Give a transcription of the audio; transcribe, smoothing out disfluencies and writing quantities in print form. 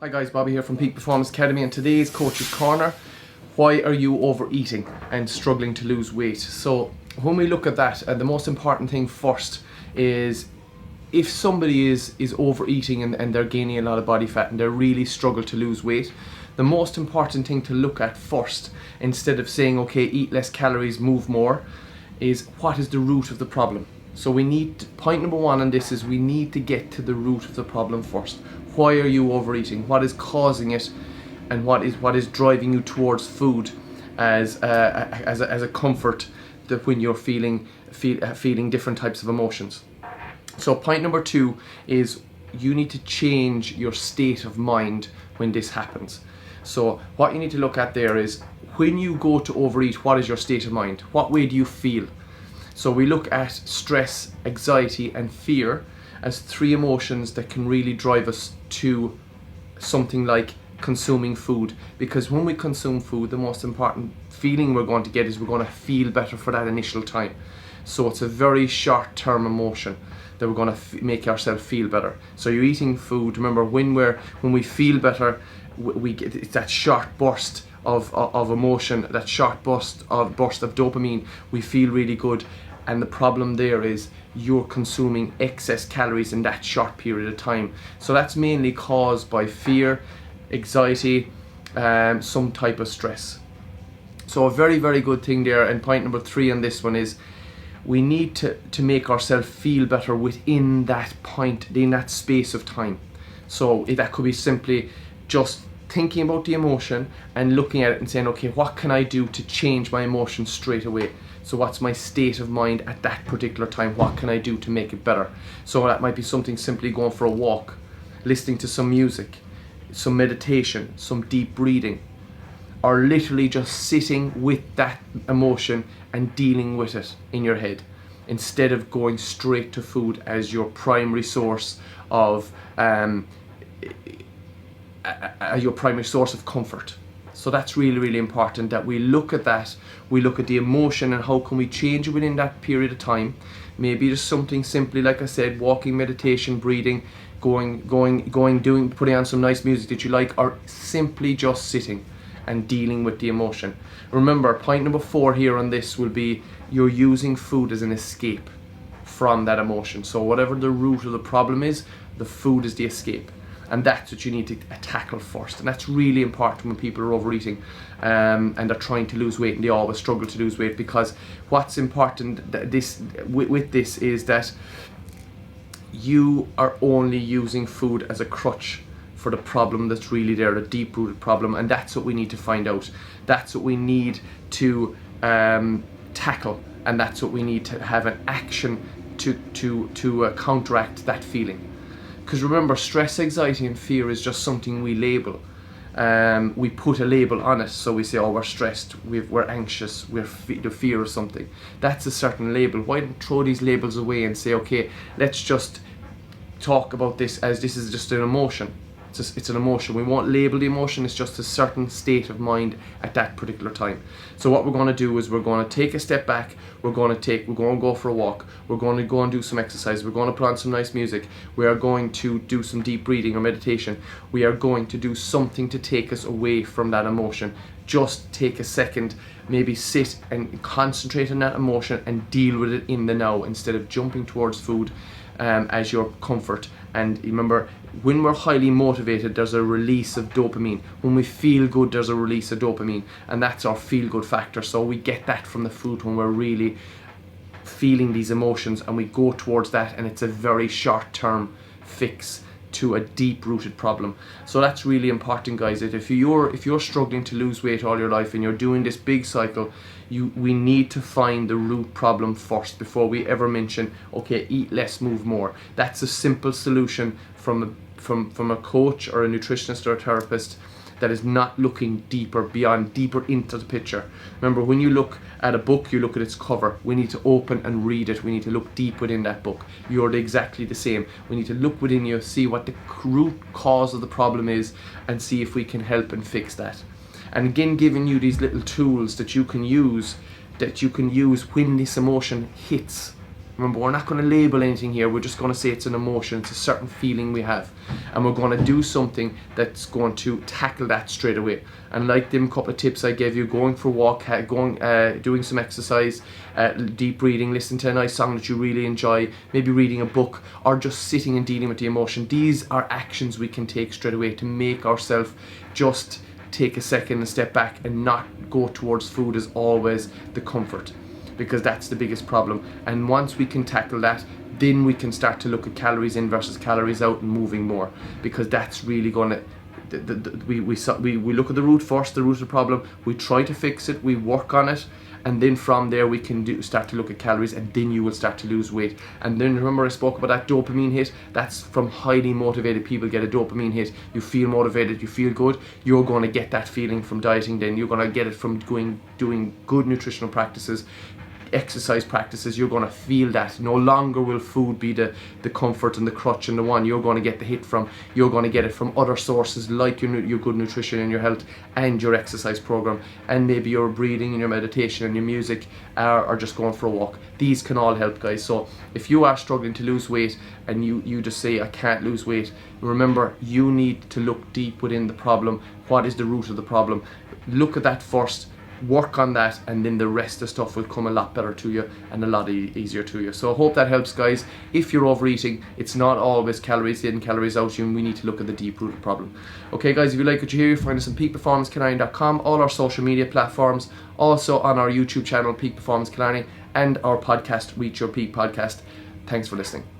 Hi guys, Bobby here from Peak Performance Academy, and today's Coach's Corner. Why are you overeating and struggling to lose weight? So when we look at that, the most important thing first is if somebody is overeating and they're gaining a lot of body fat and they really struggle to lose weight, the most important thing to look at first, instead of saying, okay, eat less calories, move more, is what is the root of the problem. So point number one on this is we need to get to the root of the problem first. Why are you overeating? What is causing it? And what is driving you towards food as a comfort that when you're feeling different types of emotions. So point number two is you need to change your state of mind when this happens. So what you need to look at there is when you go to overeat, what is your state of mind? What way do you feel? So we look at stress, anxiety and fear as three emotions that can really drive us to something like consuming food. Because when we consume food, the most important feeling we're going to get is we're going to feel better for that initial time. So it's a very short-term emotion that we're going to make ourselves feel better. So you're eating food. Remember, when we feel better, we get it's that short burst of emotion, that short burst of dopamine. We feel really good. And the problem there is you're consuming excess calories in that short period of time. So that's mainly caused by fear, anxiety, some type of stress. So a very, very good thing there. And point number three on this one is we need to make ourselves feel better within that point, in that space of time. So that could be simply just thinking about the emotion and looking at it and saying, okay, what can I do to change my emotion straight away? So what's my state of mind at that particular time? What can I do to make it better? So that might be something simply going for a walk, listening to some music, some meditation, some deep breathing, or literally just sitting with that emotion and dealing with it in your head, instead of going straight to food as your primary source of comfort. So that's really, really important that we look at that. We look at the emotion and how can we change it within that period of time. Maybe just something simply, like I said, walking, meditation, breathing, putting on some nice music that you like, or simply just sitting and dealing with the emotion. Remember, point number four here on this will be you're using food as an escape from that emotion. So whatever the root of the problem is, the food is the escape. And that's what you need to tackle first. And that's really important when people are overeating and they're trying to lose weight and they always struggle to lose weight, because what's important with this is that you are only using food as a crutch for the problem that's really there, a deep-rooted problem, and that's what we need to find out. That's what we need to tackle, and that's what we need to have an action to counteract that feeling. Because remember, stress, anxiety and fear is just something we label. We put a label on it, so we say, oh, we're stressed, we're anxious, we're the fear of something. That's a certain label. Why don't throw these labels away and say, okay, let's just talk about this as this is just an emotion. It's an emotion. We won't label the emotion. It's just a certain state of mind at that particular time. So what we're going to do is we're going to take a step back. We're going to go for a walk. We're going to go and do some exercise. We're going to put on some nice music. We are going to do some deep breathing or meditation. We are going to do something to take us away from that emotion. Just take a second, maybe sit and concentrate on that emotion and deal with it in the now, instead of jumping towards food as your comfort. And remember, when we're highly motivated, there's a release of dopamine. When we feel good, there's a release of dopamine, and that's our feel good factor. So we get that from the food when we're really feeling these emotions, and we go towards that, and it's a very short-term fix to a deep-rooted problem. So that's really important, guys, that if you're struggling to lose weight all your life and you're doing this big cycle, we need to find the root problem first before we ever mention, okay, eat less, move more. That's a simple solution from a coach or a nutritionist or a therapist that is not looking deeper into the picture. Remember, when you look at a book, you look at its cover. We need to open and read it. We need to look deep within that book. You're exactly the same. We need to look within you, see what the root cause of the problem is, and see if we can help and fix that. And again, giving you these little tools that you can use when this emotion hits. Remember, we're not going to label anything here. We're just going to say it's an emotion. It's a certain feeling we have. And we're going to do something that's going to tackle that straight away. And like them couple of tips I gave you, going for a walk, doing some exercise, deep breathing, listen to a nice song that you really enjoy, maybe reading a book, or just sitting and dealing with the emotion. These are actions we can take straight away to make ourselves just take a second and step back and not go towards food as always the comfort, because that's the biggest problem. And once we can tackle that, then we can start to look at calories in versus calories out and moving more, because that's really going to we look at the root first, the root of the problem, we try to fix it, we work on it, and then from there we can start to look at calories, and then you will start to lose weight. And then remember I spoke about that dopamine hit. That's from highly motivated people get a dopamine hit. You feel motivated, you feel good, you're going to get that feeling from dieting. Then you're going to get it from doing good nutritional practices, exercise practices. You're going to feel that. No longer will food be the comfort and the crutch and the one you're going to get the hit from. You're going to get it from other sources like your good nutrition and your health and your exercise program, and maybe your breathing and your meditation and your music, or just going for a walk. These can all help, guys. So if you are struggling to lose weight and you just say I can't lose weight, remember you need to look deep within the problem. What is the root of the problem? Look at that first, work on that, and then the rest of the stuff will come a lot better to you and a lot easier to you. So I hope that helps, guys. If you're overeating, it's not always calories in, calories out. We need to look at the deep root of the problem. Okay, guys, if you like what you hear, find us on peakperformancecanary.com, all our social media platforms, also on our YouTube channel, Peak Performance Canary, and our podcast, Reach Your Peak Podcast. Thanks for listening.